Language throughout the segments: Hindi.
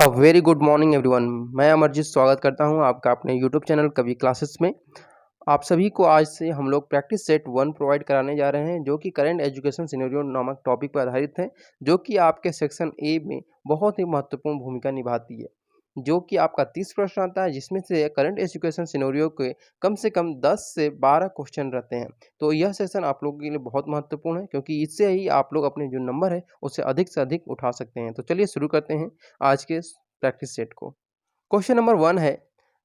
Very good morning everyone. मैं अमरजीत स्वागत करता हूं आपका अपने यूट्यूब चैनल कवि क्लासेस में। आप सभी को आज से हम लोग प्रैक्टिस सेट 1 प्रोवाइड कराने जा रहे हैं, जो कि करंट एजुकेशन सिनेरियो नामक टॉपिक पर आधारित है, जो कि आपके सेक्शन ए में बहुत ही महत्वपूर्ण भूमिका निभाती है। जो कि आपका 30 प्रश्न आता है, जिसमें से करंट एजुकेशन सिनेरियो के कम से कम 10 से 12 क्वेश्चन रहते हैं। तो यह सेशन आप लोगों के लिए बहुत महत्वपूर्ण है, क्योंकि इससे ही आप लोग अपने जो नंबर है उससे अधिक से अधिक उठा सकते हैं। तो चलिए शुरू करते हैं आज के प्रैक्टिस सेट को। क्वेश्चन नंबर 1 है,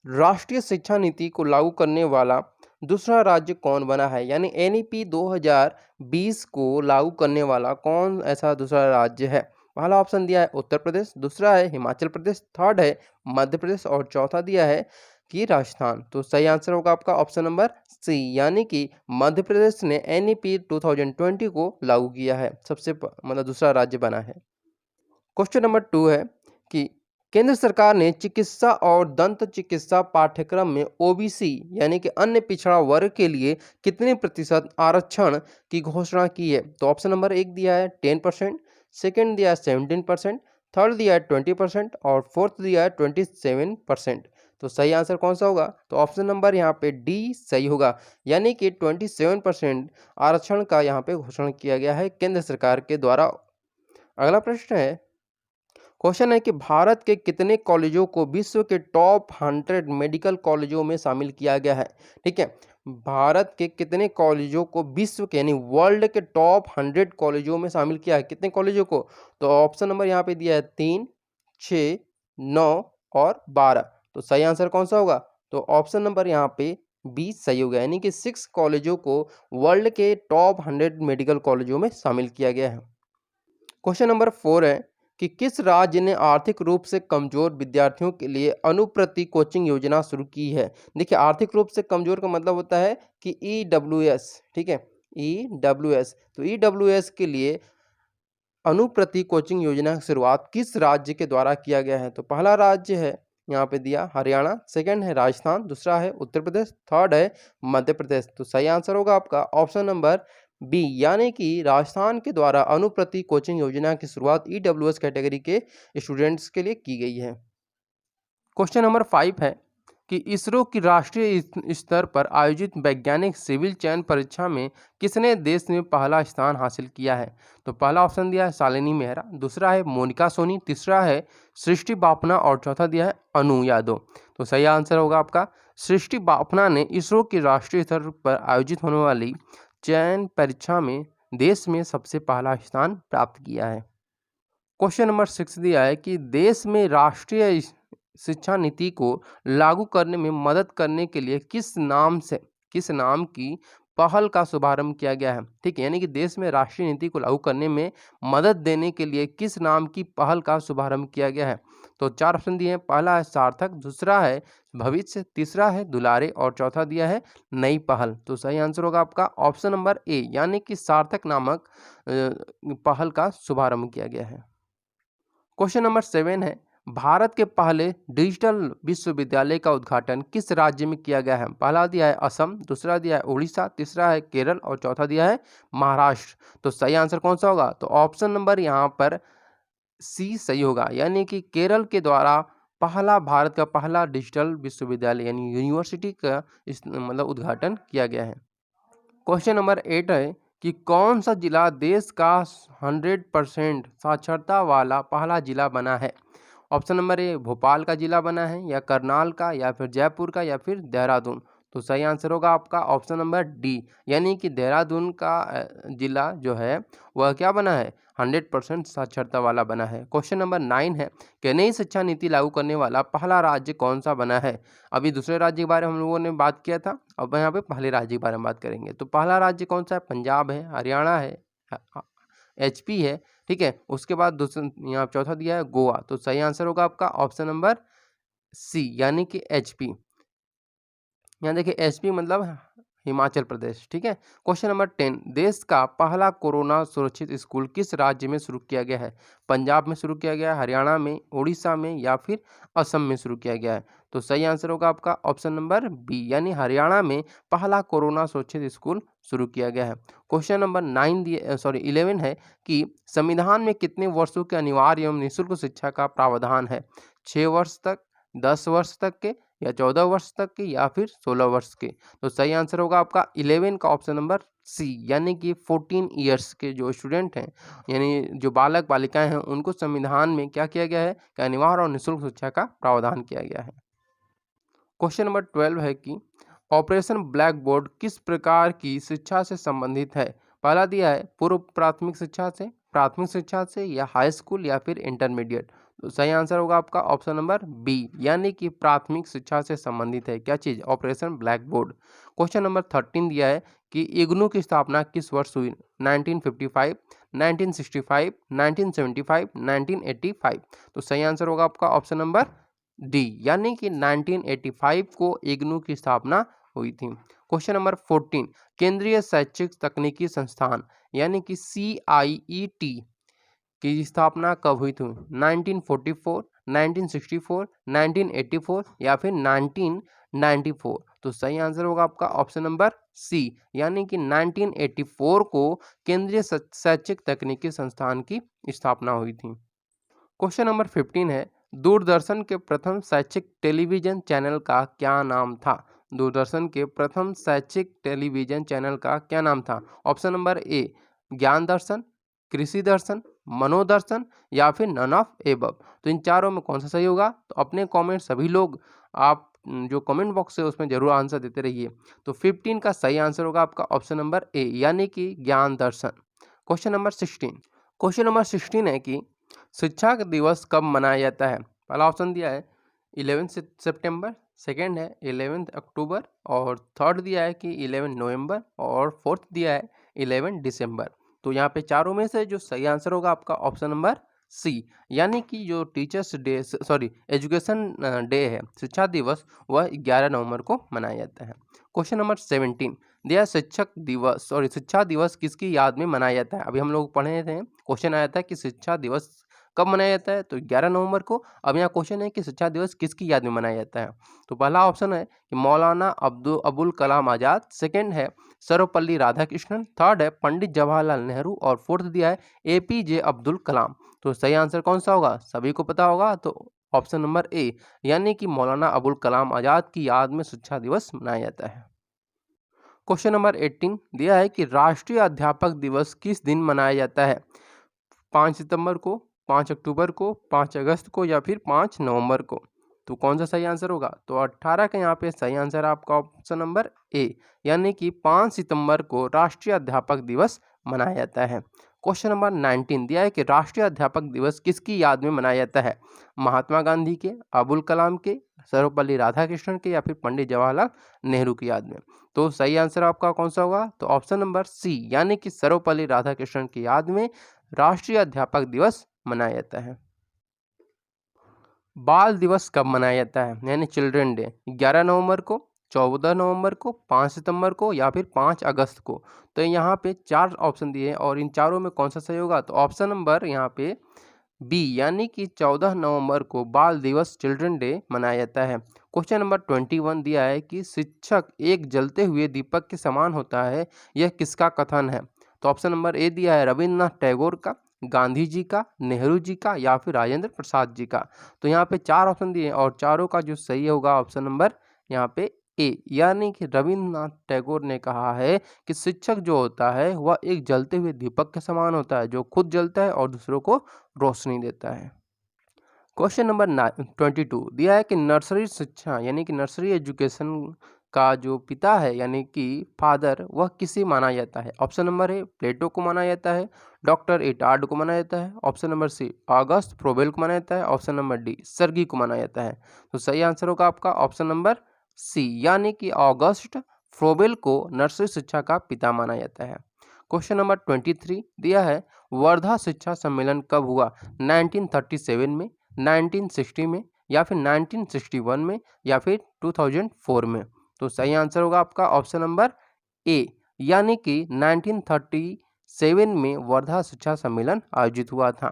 राष्ट्रीय शिक्षा नीति को लागू करने वाला दूसरा राज्य कौन बना है? यानी एनईपी 2020 को लागू करने वाला कौन ऐसा दूसरा राज्य है? पहला ऑप्शन दिया है उत्तर प्रदेश, दूसरा है हिमाचल प्रदेश, थर्ड है मध्य प्रदेश और चौथा दिया है कि राजस्थान। तो सही आंसर होगा आपका ऑप्शन नंबर सी, यानी कि मध्य प्रदेश ने एनईपी 2020 को लागू किया है, सबसे मतलब दूसरा राज्य बना है। क्वेश्चन नंबर 2 है कि केंद्र सरकार ने चिकित्सा और दंत चिकित्सा पाठ्यक्रम में ओबीसी यानी कि अन्य पिछड़ा वर्ग के लिए कितने प्रतिशत आरक्षण की घोषणा की है? तो ऑप्शन नंबर 1 दिया है 10%, सेकंड दिया है 17%, थर्ड दिया है 20% और फोर्थ दिया है 27%। तो सही आंसर कौन सा होगा? तो ऑप्शन नंबर यहाँ पे डी सही होगा, यानी कि 27% आरक्षण का यहाँ पे घोषणा किया गया है केंद्र सरकार के द्वारा। अगला प्रश्न है, क्वेश्चन है कि भारत के कितने कॉलेजों को विश्व के टॉप 100 मेडिकल कॉलेजों में शामिल किया गया है? ठीक है, भारत के कितने कॉलेजों को विश्व के यानी वर्ल्ड के टॉप 100 कॉलेजों में शामिल किया है? कितने कॉलेजों को? तो ऑप्शन नंबर यहाँ पे दिया है 3, 6, 9 और 12। तो सही आंसर कौन सा होगा? तो ऑप्शन नंबर यहाँ पे बी सही होगा, यानी कि 6 कॉलेजों को वर्ल्ड के टॉप 100 मेडिकल कॉलेजों में शामिल किया गया है। क्वेश्चन नंबर 4 है कि किस राज्य ने आर्थिक रूप से कमजोर विद्यार्थियों के लिए अनुप्रति कोचिंग योजना शुरू की है? देखिए, आर्थिक रूप से कमजोर का मतलब होता है कि ईडब्ल्यूएस, ठीक है, ईडब्ल्यूएस। तो ईडब्ल्यूएस के लिए अनुप्रति कोचिंग योजना की शुरुआत किस राज्य के द्वारा किया गया है? तो पहला राज्य है यहाँ पे दिया हरियाणा, सेकंड है राजस्थान, दूसरा है उत्तर प्रदेश, थर्ड है मध्य प्रदेश। तो सही आंसर होगा आपका ऑप्शन नंबर बी, यानी कि राजस्थान के द्वारा अनुप्रति कोचिंग योजना की शुरुआत ईडब्ल्यूएस कैटेगरी के स्टूडेंट्स के लिए की गई है। क्वेश्चन नंबर 5 है कि इसरो की राष्ट्रीय स्तर पर आयोजित वैज्ञानिक सिविल चयन परीक्षा में किसने देश में पहला स्थान हासिल किया है? तो पहला ऑप्शन दिया है शालिनी मेहरा, दूसरा है मोनिका सोनी, तीसरा है सृष्टि बापना और चौथा दिया है अनु यादव। तो सही आंसर होगा आपका सृष्टि बापना ने इसरो की राष्ट्रीय स्तर पर आयोजित होने वाली चयन परीक्षा में देश में सबसे पहला स्थान प्राप्त किया है। क्वेश्चन नंबर 6 दिया है कि देश में राष्ट्रीय शिक्षा नीति को लागू करने में मदद करने के लिए किस नाम की पहल का शुभारंभ किया गया है? ठीक है, यानी कि देश में राष्ट्रीय नीति को लागू करने में मदद देने के लिए किस नाम की पहल का शुभारंभ किया गया है? तो 4 ऑप्शन दिए हैं, पहला है सार्थक, दूसरा है भविष्य, तीसरा है दुलारे और चौथा दिया है नई पहल। तो सही आंसर होगा आपका ऑप्शन नंबर ए, यानी कि सार्थक नामक पहल का शुभारंभ किया गया है। क्वेश्चन नंबर 7 है, भारत के पहले डिजिटल विश्वविद्यालय का उद्घाटन किस राज्य में किया गया है? पहला दिया है असम, दूसरा दिया है उड़ीसा, तीसरा है केरल और चौथा दिया है महाराष्ट्र। तो सही आंसर कौन सा होगा? तो ऑप्शन नंबर यहाँ पर सी सही होगा, यानी कि केरल के द्वारा भारत का पहला डिजिटल विश्वविद्यालय यानी यूनिवर्सिटी का मतलब उद्घाटन किया गया है। क्वेश्चन नंबर 8 है कि कौन सा जिला देश का 100% साक्षरता वाला पहला जिला बना है? ऑप्शन नंबर ए भोपाल का जिला बना है, या करनाल का, या फिर जयपुर का, या फिर देहरादून। तो सही आंसर होगा आपका ऑप्शन नंबर डी, यानी कि देहरादून का जिला जो है वह क्या बना है? 100% साक्षरता वाला बना है। क्वेश्चन नंबर 9 है कि नई शिक्षा नीति लागू करने वाला पहला राज्य कौन सा बना है? अभी दूसरे राज्य के बारे में हम लोगों ने बात किया था, अब यहाँ पे पहले राज्य के बारे में बात करेंगे। तो पहला राज्य कौन सा है? पंजाब है, हरियाणा है, एचपी है, ठीक है। उसके बाद दूसरा यहाँ चौथा दिया है गोवा। तो सही आंसर होगा आपका ऑप्शन नंबर सी, यानी कि एचपी। यहाँ देखिए एचपी मतलब हिमाचल प्रदेश। ठीक है। क्वेश्चन नंबर 10, देश का पहला कोरोना सुरक्षित स्कूल किस राज्य में शुरू किया गया है? पंजाब में शुरू किया गया है, हरियाणा में, उड़ीसा में या फिर असम में शुरू किया गया है? तो सही आंसर होगा आपका ऑप्शन नंबर बी, यानी हरियाणा में पहला कोरोना सुरक्षित स्कूल शुरू किया गया है। क्वेश्चन नंबर 11 है कि संविधान में कितने वर्षों के अनिवार्य एवं निःशुल्क शिक्षा का प्रावधान है? 6 वर्ष तक, 10 वर्ष तक के, या 14 वर्ष तक के, या फिर 16 वर्ष के? तो सही आंसर होगा आपका 11 का ऑप्शन नंबर सी, यानी कि 14 ईयर्स के जो स्टूडेंट हैं, यानी जो बालक बालिकाएं हैं, उनको संविधान में क्या किया गया है कि अनिवार्य और निःशुल्क शिक्षा का प्रावधान किया गया है। क्वेश्चन नंबर 12 है कि ऑपरेशन ब्लैक बोर्ड किस प्रकार की शिक्षा से संबंधित है? पहला दिया है पूर्व प्राथमिक शिक्षा से या हाई स्कूल या फिर इंटरमीडिएट? तो सही आंसर होगा आपका ऑप्शन नंबर बी, यानी कि प्राथमिक शिक्षा से संबंधित है क्या चीज? Operation black board. Question number 13 दिया है कि इग्नू की स्थापना किस वर्ष हुई? 1955, 1965, 1975, 1985? तो सही आंसर होगा आपका ऑप्शन नंबर डी, यानी कि 1985 को इग्नू की स्थापना हुई थी। क्वेश्चन नंबर 14, केंद्रीय शैक्षिक तकनीकी संस्थान यानी कि CIET की स्थापना कब हुई थी? 1944, 1964, 1984 या फिर 1994? तो सही आंसर होगा आपका ऑप्शन नंबर सी, यानी कि 1984 को केंद्रीय शैक्षिक तकनीकी संस्थान की स्थापना हुई थी। क्वेश्चन नंबर 15 है, दूरदर्शन के प्रथम शैक्षिक टेलीविजन चैनल का क्या नाम था? दूरदर्शन के प्रथम शैक्षिक टेलीविजन चैनल का क्या नाम था? ऑप्शन नंबर ए ज्ञान दर्शन, कृषि दर्शन, मनोदर्शन या फिर नन ऑफ एबव? तो इन चारों में कौन सा सही होगा? तो अपने कमेंट सभी लोग आप जो कमेंट बॉक्स है उसमें जरूर आंसर देते रहिए। तो 15 का सही आंसर होगा आपका ऑप्शन नंबर ए, यानी कि ज्ञान दर्शन। क्वेश्चन नंबर 16 है कि शिक्षक दिवस कब मनाया जाता है? पहला ऑप्शन दिया है 11 सितंबर, सेकेंड है 11 अक्टूबर, और थर्ड दिया है कि 11 नवंबर, और फोर्थ दिया है 11 दिसंबर। तो यहाँ पे चारों में से जो सही आंसर होगा आपका ऑप्शन नंबर सी, यानी कि जो टीचर्स डे एजुकेशन डे है, शिक्षा दिवस, वह 11 नवंबर को मनाया जाता है। क्वेश्चन नंबर 17 दिया शिक्षा दिवस किसकी याद में मनाया जाता है? अभी हम लोग पढ़े थे, क्वेश्चन आया था कि शिक्षा दिवस कब मनाया जाता है? तो 11 नवंबर को। अब यहाँ क्वेश्चन है कि शिक्षा दिवस किसकी याद में मनाया जाता है? तो पहला ऑप्शन है कि मौलाना अबुल कलाम आजाद, सेकंड है सर्वपल्ली राधाकृष्णन, थर्ड है पंडित जवाहरलाल नेहरू, और फोर्थ दिया है APJ अब्दुल कलाम। तो सही आंसर कौन सा होगा? सभी को पता होगा, तो ऑप्शन नंबर ए, यानी कि मौलाना अबुल कलाम आजाद की याद में शिक्षा दिवस मनाया जाता है। क्वेश्चन नंबर 18 दिया है कि राष्ट्रीय अध्यापक दिवस किस दिन मनाया जाता है? 5 सितंबर को, 5 अक्टूबर को, 5 अगस्त को, या फिर 5 नवंबर को? तो कौन सा सही आंसर होगा? तो 18 का यहाँ पे सही आंसर आपका ऑप्शन नंबर ए, यानी कि 5 सितंबर को राष्ट्रीय अध्यापक दिवस मनाया जाता है। क्वेश्चन नंबर 19 दिया है कि राष्ट्रीय अध्यापक दिवस किसकी याद में मनाया जाता है? महात्मा गांधी के, अबुल कलाम के, सर्वपल्ली राधाकृष्णन के, या फिर पंडित जवाहरलाल नेहरू की याद में? तो सही आंसर आपका कौन सा होगा? तो ऑप्शन नंबर सी, यानी कि सर्वपल्ली राधाकृष्णन की याद में राष्ट्रीय अध्यापक दिवस मनाया जाता है। बाल दिवस कब मनाया जाता है, यानी चिल्ड्रन डे? 11 नवंबर को, 14 नवंबर को, 5 सितंबर को, या फिर 5 अगस्त को? तो यहाँ पे 4 ऑप्शन दिए हैं और इन चारों में कौन सा सही होगा? तो ऑप्शन नंबर यहाँ पे बी, यानी कि 14 नवंबर को बाल दिवस चिल्ड्रन डे मनाया जाता है। क्वेश्चन नंबर 21 दिया है कि शिक्षक एक जलते हुए दीपक के समान होता है, यह किसका कथन है? तो ऑप्शन नंबर ए दिया है रविन्द्रनाथ टैगोर का, गांधी जी का, नेहरू जी का, या फिर राजेंद्र प्रसाद जी का? तो यहाँ पे 4 ऑप्शन दिए हैं और चारों का जो सही होगा ऑप्शन नंबर यहाँ पे ए, यानी कि रविन्द्रनाथ टैगोर ने कहा है कि शिक्षक जो होता है वह एक जलते हुए दीपक के समान होता है, जो खुद जलता है और दूसरों को रोशनी देता है। क्वेश्चन नंबर 22 दिया है कि नर्सरी शिक्षा यानी कि नर्सरी एजुकेशन का जो पिता है यानी कि फादर, वह किसे माना जाता है? ऑप्शन नंबर ए प्लेटो को माना जाता है, डॉक्टर इटार्ड को माना जाता है, option number C August Froebel को माना जाता है, ऑप्शन नंबर डी सर्गी को माना जाता है? तो सही आंसर होगा आपका ऑप्शन नंबर सी, यानी कि ऑगस्ट फ्रोबेल को नर्सरी शिक्षा का पिता माना जाता है। क्वेश्चन नंबर 23 दिया है वर्धा शिक्षा सम्मेलन कब हुआ? 1937 में, 1960 में, या फिर 1961 में, या फिर 2004 में? तो सही आंसर होगा आपका ऑप्शन नंबर ए यानी कि 1937 में वर्धा शिक्षा सम्मेलन आयोजित हुआ था।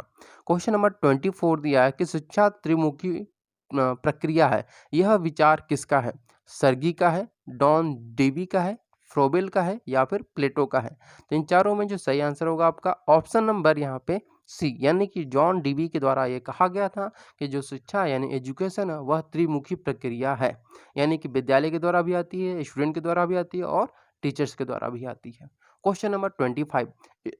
क्वेश्चन नंबर 24 दिया है कि शिक्षा त्रिमुखी प्रक्रिया है, यह विचार किसका है? सर्गी का है, डॉन डेवी का है, फ्रोबेल का है या फिर प्लेटो का है? तो इन चारों में जो सही आंसर होगा आपका ऑप्शन नंबर यहाँ पे सी यानी कि जॉन डीवी के द्वारा ये कहा गया था कि जो शिक्षा यानी एजुकेशन है वह त्रिमुखी प्रक्रिया है, यानी कि विद्यालय के द्वारा भी आती है, स्टूडेंट के द्वारा भी आती है और टीचर्स के द्वारा भी आती है। क्वेश्चन नंबर 25,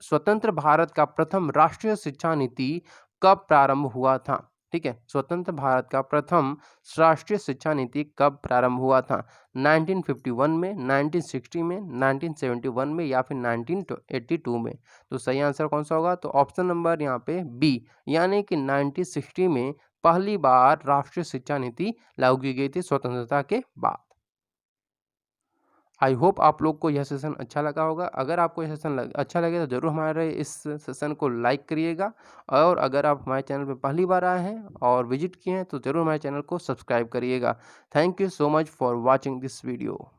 स्वतंत्र भारत का प्रथम राष्ट्रीय शिक्षा नीति कब प्रारंभ हुआ था? ठीक है, स्वतंत्र भारत का प्रथम राष्ट्रीय शिक्षा नीति कब प्रारंभ हुआ था? 1951 में, 1960 में, 1971 में या फिर 1982 में? तो सही आंसर कौन सा होगा? तो ऑप्शन नंबर यहाँ पे बी यानी कि 1960 में पहली बार राष्ट्रीय शिक्षा नीति लागू की गई थी स्वतंत्रता के बाद। आई होप आप लोग को यह सेशन अच्छा लगा होगा। अगर आपको यह सेशन अच्छा लगे तो ज़रूर हमारे इस सेशन को लाइक करिएगा, और अगर आप हमारे चैनल पर पहली बार आए हैं और विजिट किए हैं तो ज़रूर हमारे चैनल को सब्सक्राइब करिएगा। Thank you so much for watching this video.